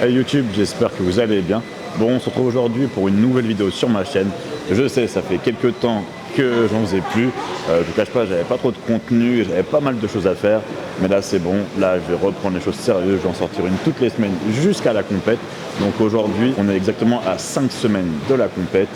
Hey YouTube, j'espère que vous allez bien. Bon, on se retrouve aujourd'hui pour une nouvelle vidéo sur ma chaîne. Je sais, ça fait quelques temps que j'en faisais plus. Je vous cache pas, j'avais pas trop de contenu, j'avais pas mal de choses à faire. Mais là, c'est bon. Là, je vais reprendre les choses sérieuses. Je vais en sortir une toutes les semaines jusqu'à la compète. Donc aujourd'hui, on est exactement à 5 semaines de la compète.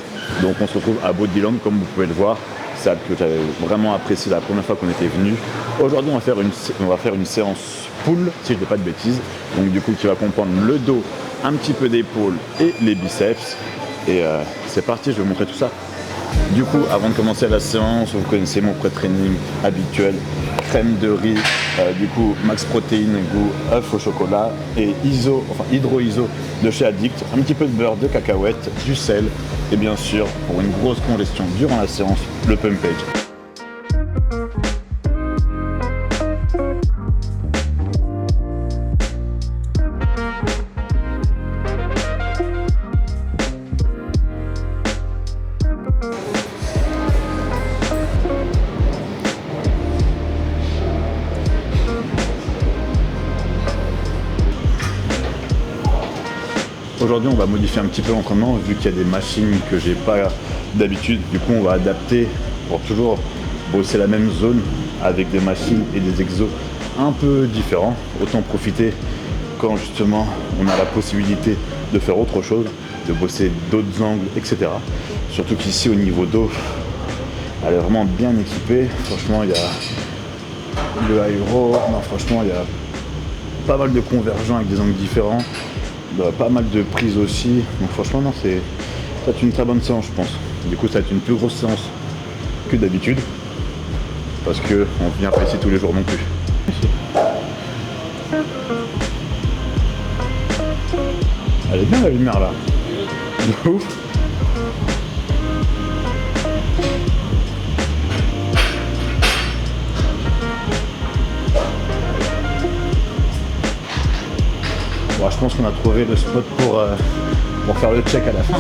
Donc on se retrouve à Bodyland, comme vous pouvez le voir. Salle que j'avais vraiment apprécié la première fois qu'on était venu. Aujourd'hui, on va faire une séance pull, si je ne dis pas de bêtises. Donc du coup, qui va comprendre le dos, un petit peu d'épaule et les biceps. Et c'est parti, je vais vous montrer tout ça. Du coup, avant de commencer la séance, vous connaissez mon pré-training habituel. Crème de riz, du coup max protéine, goût œuf au chocolat et hydro-iso de chez Addict, un petit peu de beurre, de cacahuètes, du sel et bien sûr pour une grosse congestion durant la séance, le pumpage. Aujourd'hui, on va modifier un petit peu l'entraînement vu qu'il y a des machines que j'ai pas d'habitude. Du coup, on va adapter pour toujours bosser la même zone avec des machines et des exos un peu différents. Autant profiter quand justement on a la possibilité de faire autre chose, de bosser d'autres angles, etc. Surtout qu'ici, au niveau dos, elle est vraiment bien équipée. Franchement, il y a le aéro. Non, franchement, il y a pas mal de convergents avec des angles différents. Pas mal de prises aussi, donc franchement non, ça va être une très bonne séance je pense. Du coup ça va être une plus grosse séance que d'habitude parce que on vient pas ici tous les jours non plus. Elle est bien la lumière là, de ouf. Bon, je pense qu'on a trouvé le spot pour faire le check à la fin.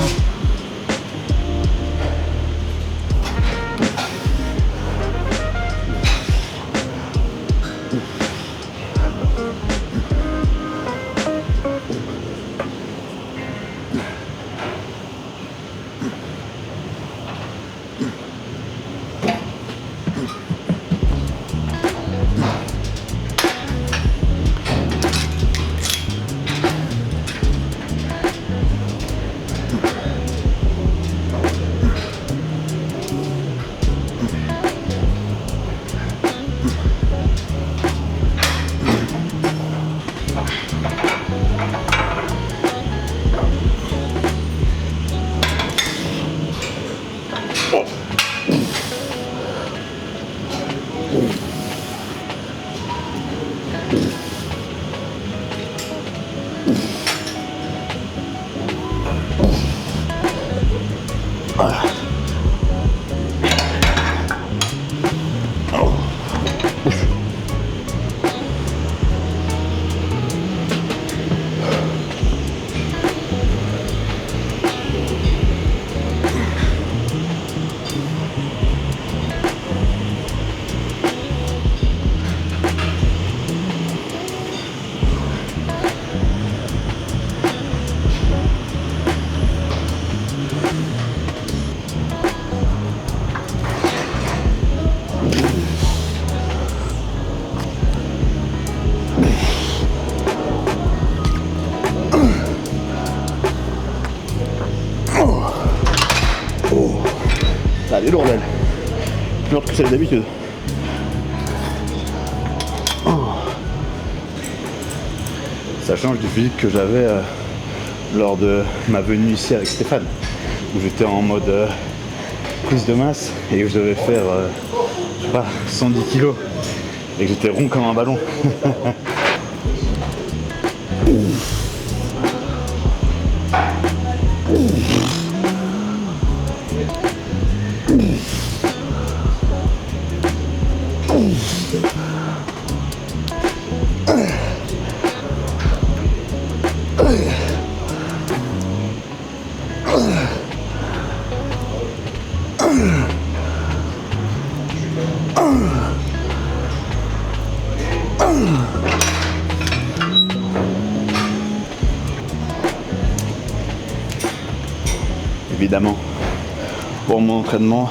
Voilà. Oh. Elle est lourde elle. Plus lourde que celle d'habitude. Oh. Ça change du physique que j'avais lors de ma venue ici avec Stéphane. Où j'étais en mode prise de masse et où je devais faire je sais pas, 110 kg. Et que j'étais rond comme un ballon. évidemment, pour mon entraînement,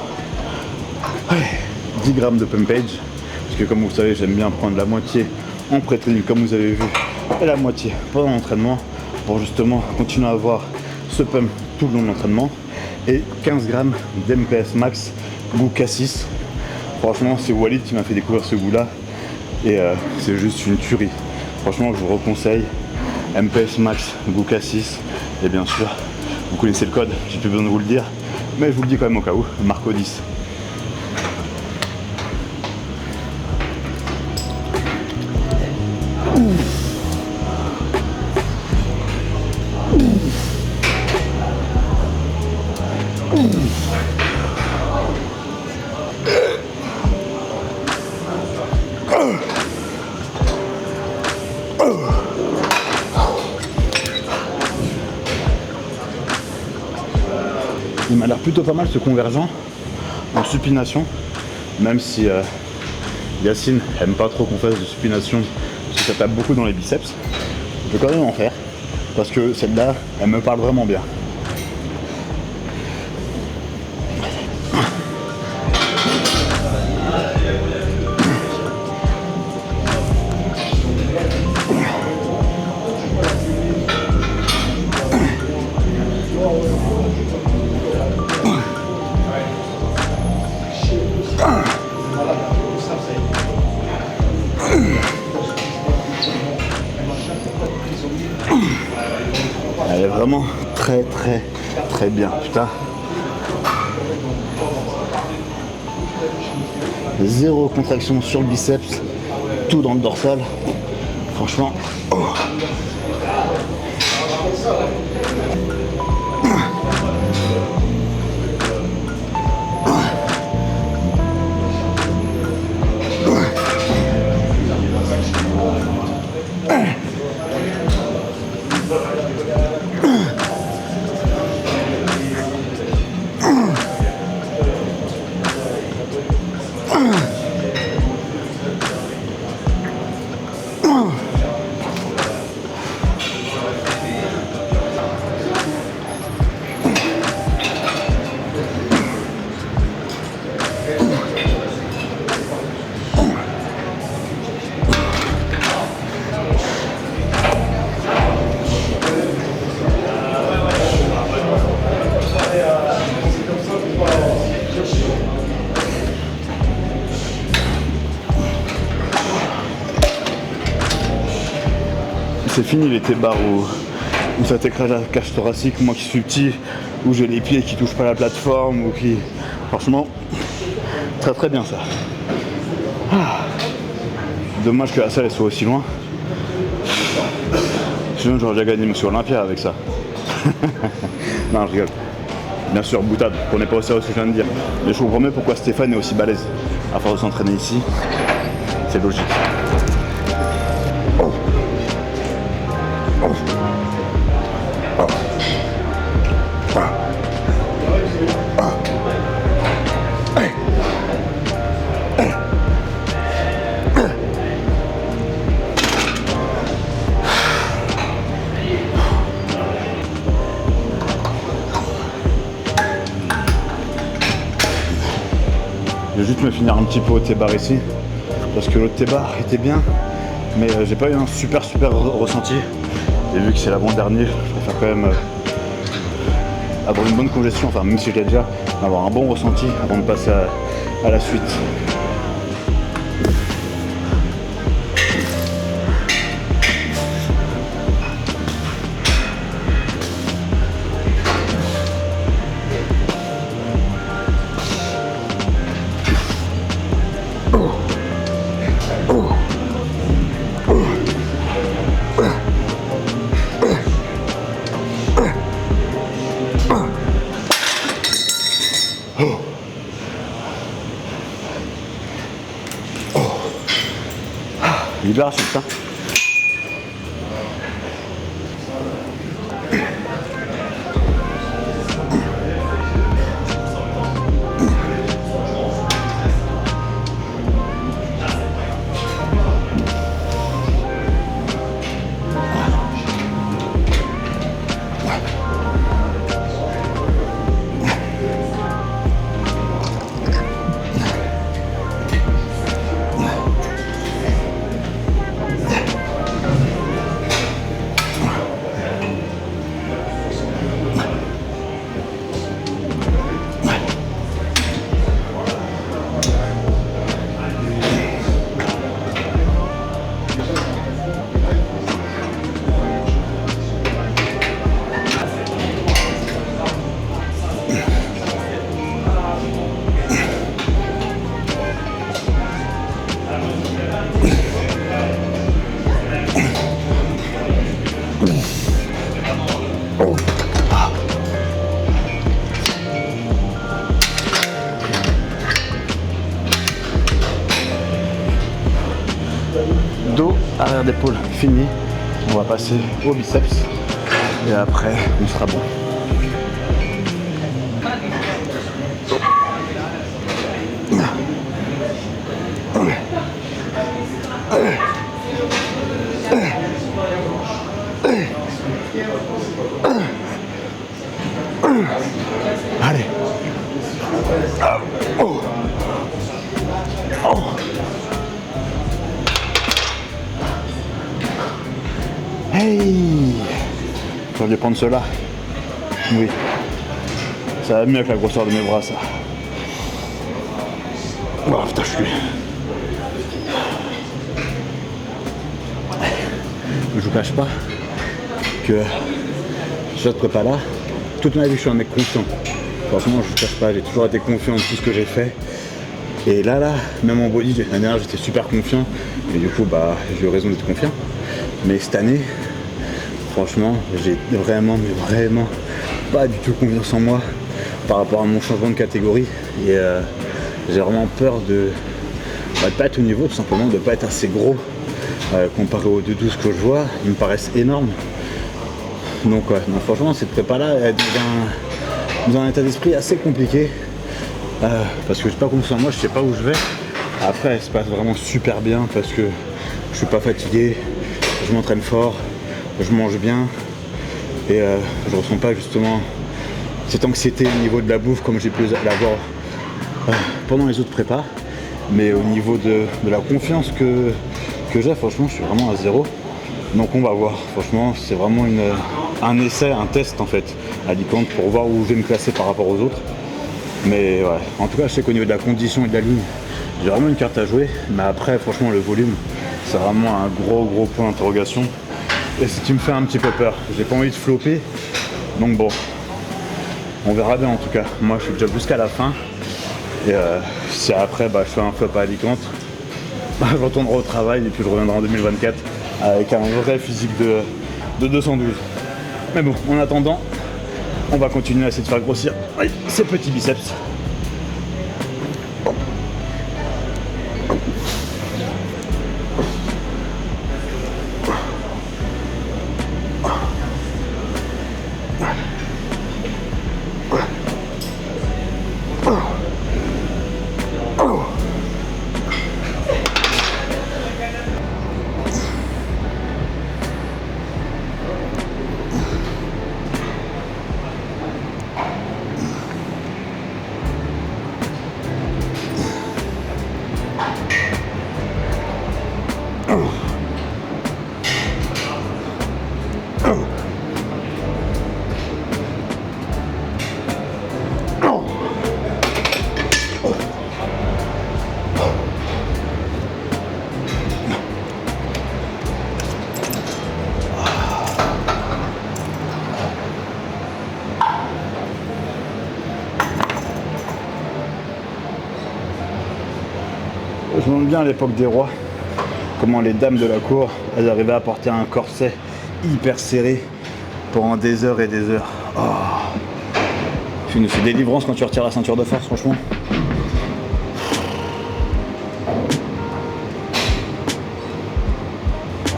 10 grammes de pumpage, parce que comme vous savez, j'aime bien prendre la moitié en pré-training, comme vous avez vu, et la moitié pendant l'entraînement, pour justement continuer à avoir ce pump tout le long de l'entraînement, et 15 grammes d'MPS Max goût Cassis. Franchement, c'est Walid qui m'a fait découvrir ce goût-là, et c'est juste une tuerie. Franchement, je vous reconseille MPS Max goût Cassis, et bien sûr, vous connaissez le code, j'ai plus besoin de vous le dire, mais je vous le dis quand même au cas où, Marco 10. Il m'a l'air plutôt pas mal ce convergent en supination, même si Yacine aime pas trop qu'on fasse de supination parce que ça tape beaucoup dans les biceps. Je vais quand même en faire parce que celle-là, elle me parle vraiment bien. Elle est vraiment très bien, putain. Zéro contraction sur le biceps, tout dans le dorsal. Franchement. C'est fini les T-bars où ça t'écrase la cage thoracique, moi qui suis petit, où j'ai les pieds qui touchent pas la plateforme, ou qui... Franchement, très bien ça. Dommage que la salle soit aussi loin. Sinon j'aurais déjà gagné Monsieur Olympia avec ça. Non, je rigole. Bien sûr, boutade, prenez pas au sérieux ce que je viens de dire. Mais je vous promets pourquoi Stéphane est aussi balèze. À force de s'entraîner ici, c'est logique. Je vais juste me finir un petit peu au T-bar ici, parce que l'autre T-bar était bien, mais j'ai pas eu un super ressenti. Et vu que c'est l'avant-dernier, je préfère quand même avoir une bonne congestion, enfin même si j'ai déjà, avoir un bon ressenti avant de passer à la suite. Libère sur ça. Arrière d'épaule fini. On va passer au biceps. Et après, on sera bon. Allez. Oh. Oh. Hey. J'aurais dû prendre cela. Oui. Ça va mieux avec la grosseur de mes bras, ça. Oh putain, je suis... Je vous cache pas que cette prépa là, toute ma vie je suis un mec confiant. Franchement, je vous cache pas, j'ai toujours été confiant dans tout ce que j'ai fait. Et là, même en body, l'année dernière j'étais super confiant. Et du coup, bah, j'ai eu raison d'être confiant. Mais cette année, franchement, j'ai vraiment pas du tout confiance en moi par rapport à mon changement de catégorie. Et j'ai vraiment peur de pas être au niveau, tout simplement, de pas être assez gros. Comparé aux 2-12 que je vois, ils me paraissent énormes. Donc ouais, non, franchement cette prépa là est dans un état d'esprit assez compliqué. Parce que j'ai pas confiance en moi, je sais pas où je vais. Après elle se passe vraiment super bien parce que je suis pas fatigué, je m'entraîne fort, je mange bien et je ressens pas justement cette anxiété au niveau de la bouffe comme j'ai pu l'avoir pendant les autres prépas. Mais au niveau de la confiance que j'ai, franchement je suis vraiment à zéro. Donc on va voir, franchement c'est vraiment un essai, un test en fait à Alicante pour voir où je vais me classer par rapport aux autres. Mais ouais, en tout cas je sais qu'au niveau de la condition et de la ligne, j'ai vraiment une carte à jouer. Mais après franchement le volume, c'est vraiment un gros point d'interrogation. Et c'est ce qui me fait un petit peu peur. J'ai pas envie de flopper. Donc bon, on verra bien en tout cas. Moi je suis déjà jusqu'à la fin. Et si après je fais un flop à Alicante, je retournerai au travail et puis je reviendrai en 2024 avec un vrai physique de 212. Mais bon, en attendant, on va continuer à essayer de faire grossir ces petits biceps. Je me demande bien à l'époque des rois, comment les dames de la cour, elles arrivaient à porter un corset hyper serré pendant des heures et des heures. Oh. C'est délivrance quand tu retires la ceinture de force, franchement.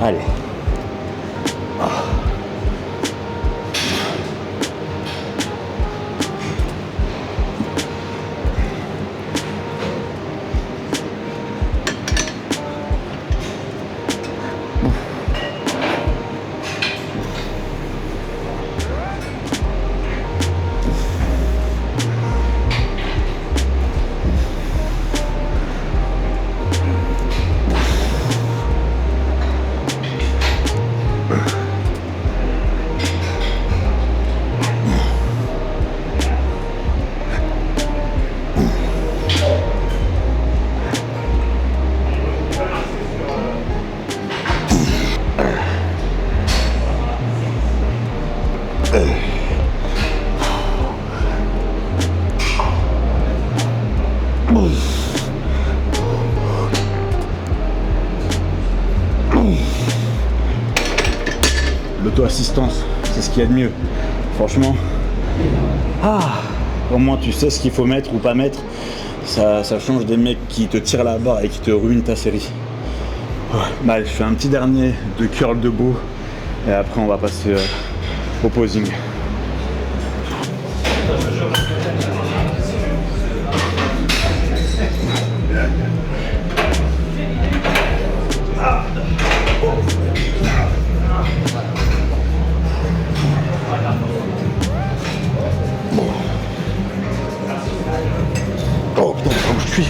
Allez. L'auto-assistance, c'est ce qu'il y a de mieux. Franchement, au moins tu sais ce qu'il faut mettre ou pas mettre. Ça change des mecs qui te tirent la barre et qui te ruinent ta série. Bah, je fais un petit dernier de curl debout et après on va passer au posing. Oh putain, comment je suis.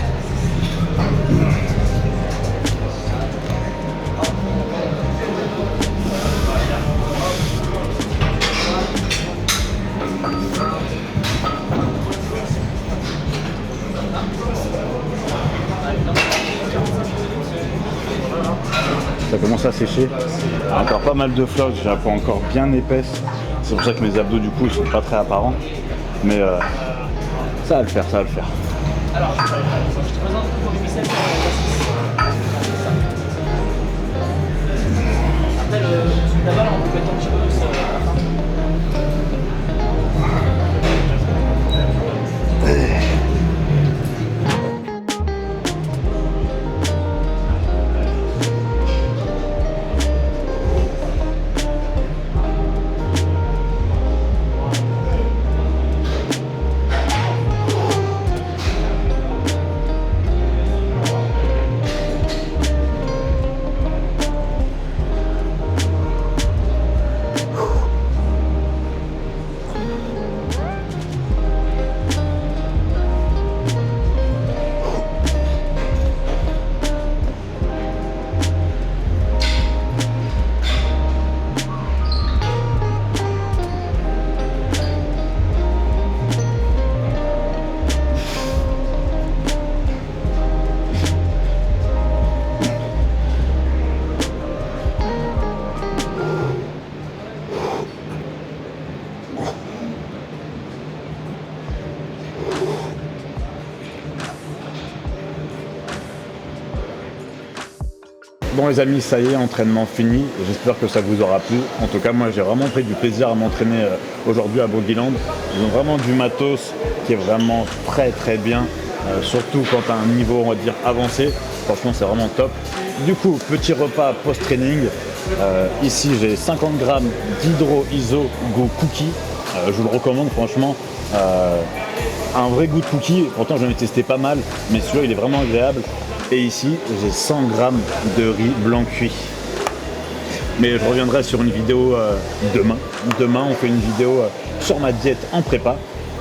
Ça commence à sécher. Encore pas mal de flotte, j'ai la peau encore bien épaisse. C'est pour ça que mes abdos du coup ils sont pas très apparents. Mais ça va le faire, ça va le faire. Alors, je te présente pour l'exercice. Après, le d'aval, on peut mettre un petit peu de ça à la fin. Bon les amis, ça y est, entraînement fini. J'espère que ça vous aura plu. En tout cas, moi j'ai vraiment pris du plaisir à m'entraîner aujourd'hui à Bogeyland. Ils ont vraiment du matos qui est vraiment très bien. Surtout quand tu as un niveau, on va dire, avancé. Franchement, c'est vraiment top. Du coup, petit repas post-training. Ici, j'ai 50 grammes d'hydro iso go cookie. Je vous le recommande, franchement. Un vrai goût de cookie. Pourtant, j'en ai testé pas mal, mais celui-là, il est vraiment agréable. Et ici, j'ai 100 grammes de riz blanc cuit. Mais je reviendrai sur une vidéo demain. Demain, on fait une vidéo sur ma diète en prépa.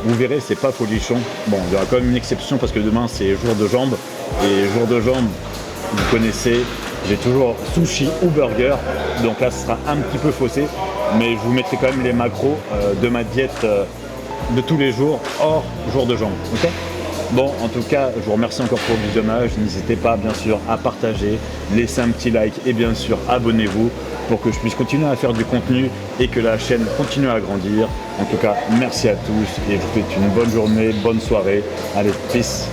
Vous verrez, c'est pas folichon. Bon, il y aura quand même une exception parce que demain, c'est jour de jambes. Et jour de jambes, vous connaissez, j'ai toujours sushi ou burger. Donc là, ce sera un petit peu faussé. Mais je vous mettrai quand même les macros de ma diète de tous les jours, hors jour de jambes. Okay. Bon, en tout cas, je vous remercie encore pour le visionnage. N'hésitez pas, bien sûr, à partager, laisser un petit like et bien sûr, abonnez-vous pour que je puisse continuer à faire du contenu et que la chaîne continue à grandir. En tout cas, merci à tous et je vous souhaite une bonne journée, bonne soirée. Allez, peace.